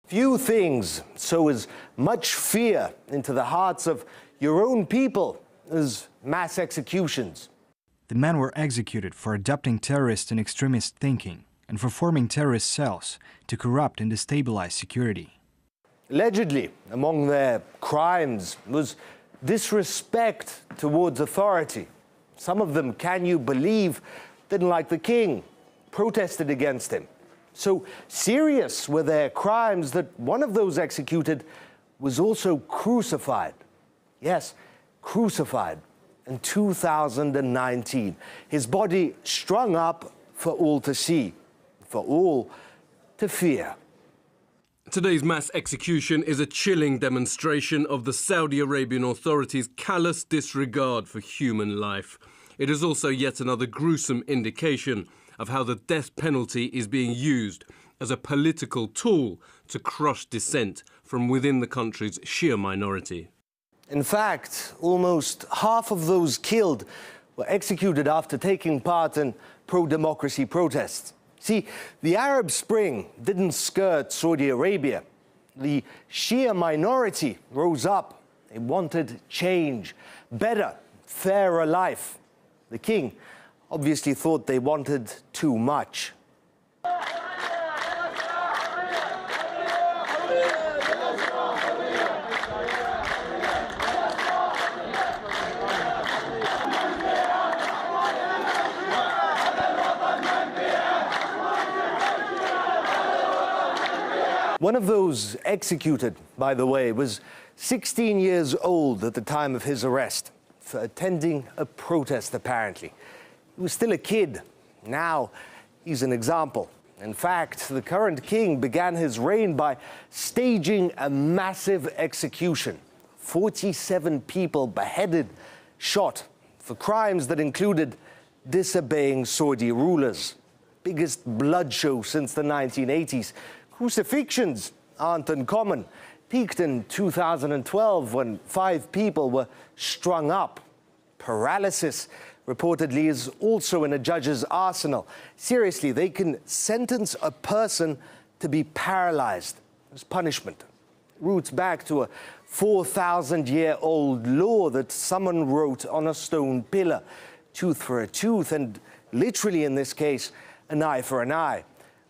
Few things sow as much fear into the hearts of your own people as mass executions. The men were executed for adopting terrorist and extremist thinking and for forming terrorist cells to corrupt and destabilize security. Allegedly, among their crimes was disrespect towards authority. Some of them, can you believe, didn't like the king, protested against him. So serious were their crimes that one of those executed was also crucified. Yes, crucified in 2019. His body strung up for all to see, for all to fear. Today's mass execution is a chilling demonstration of the Saudi Arabian authorities' callous disregard for human life. It is also yet another gruesome indication of how the death penalty is being used as a political tool to crush dissent from within the country's Shia minority. In fact, almost half of those killed were executed after taking part in pro-democracy protests. See, the Arab Spring didn't skirt Saudi Arabia. The Shia minority rose up. They wanted change, better, fairer life. The king obviously thought they wanted too much. One of those executed, by the way, was 16 years old at the time of his arrest for attending a protest, apparently. He was still a kid. Now he's an example. In fact, the current king began his reign by staging a massive execution. 47 people beheaded, shot for crimes that included disobeying Saudi rulers. Biggest blood show since the 1980s. Crucifixions aren't uncommon. Peaked in 2012 when 5 people were strung up. Paralysis reportedly is also in a judge's arsenal. Seriously, they can sentence a person to be paralyzed as punishment. Roots back to a 4,000-year-old law that someone wrote on a stone pillar. Tooth for a tooth, and literally in this case, an eye for an eye.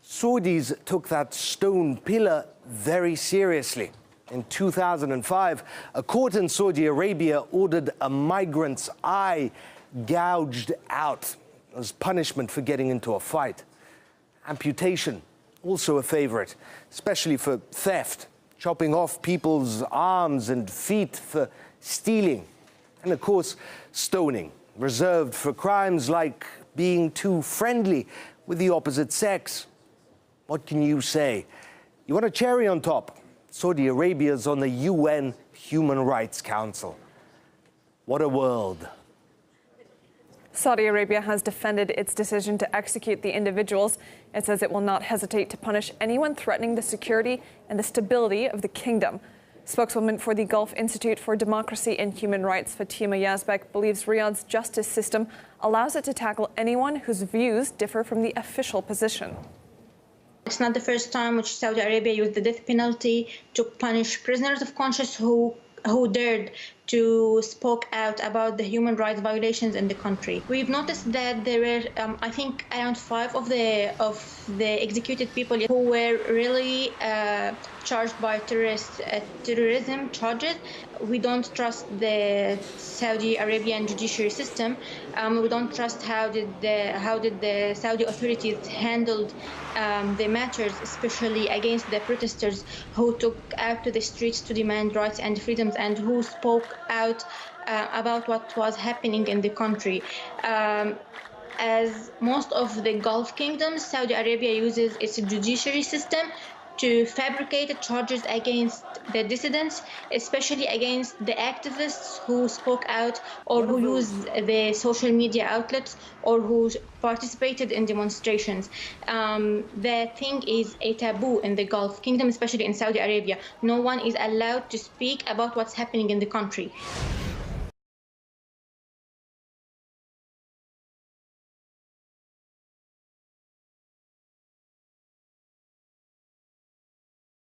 Saudis took that stone pillar very seriously. In 2005, a court in Saudi Arabia ordered a migrant's eye gouged out as punishment for getting into a fight. Amputation, also a favorite, especially for theft, chopping off people's arms and feet for stealing. And of course, stoning, reserved for crimes like being too friendly with the opposite sex. What can you say? You want a cherry on top? Saudi Arabia's on the UN Human Rights Council. What a world. Saudi Arabia has defended its decision to execute the individuals. It says it will not hesitate to punish anyone threatening the security and the stability of the kingdom. Spokeswoman for the Gulf Institute for Democracy and Human Rights, Fatima Yazbek, believes Riyadh's justice system allows it to tackle anyone whose views differ from the official position. It's not the first time which Saudi Arabia used the death penalty to punish prisoners of conscience who dared to spoke out about the human rights violations in the country. We've noticed that there were, I think, around 5 of the executed people who were really charged by terrorism charges. We don't trust the Saudi Arabian judiciary system. We don't trust how did the Saudi authorities handled the matters, especially against the protesters who took out to the streets to demand rights and freedoms and who spoke out about what was happening in the country. As most of the Gulf kingdoms, Saudi Arabia uses its judiciary system to fabricate charges against the dissidents, especially against the activists who spoke out or who used the social media outlets or who participated in demonstrations. The thing is a taboo in the Gulf Kingdom, especially in Saudi Arabia. No one is allowed to speak about what's happening in the country.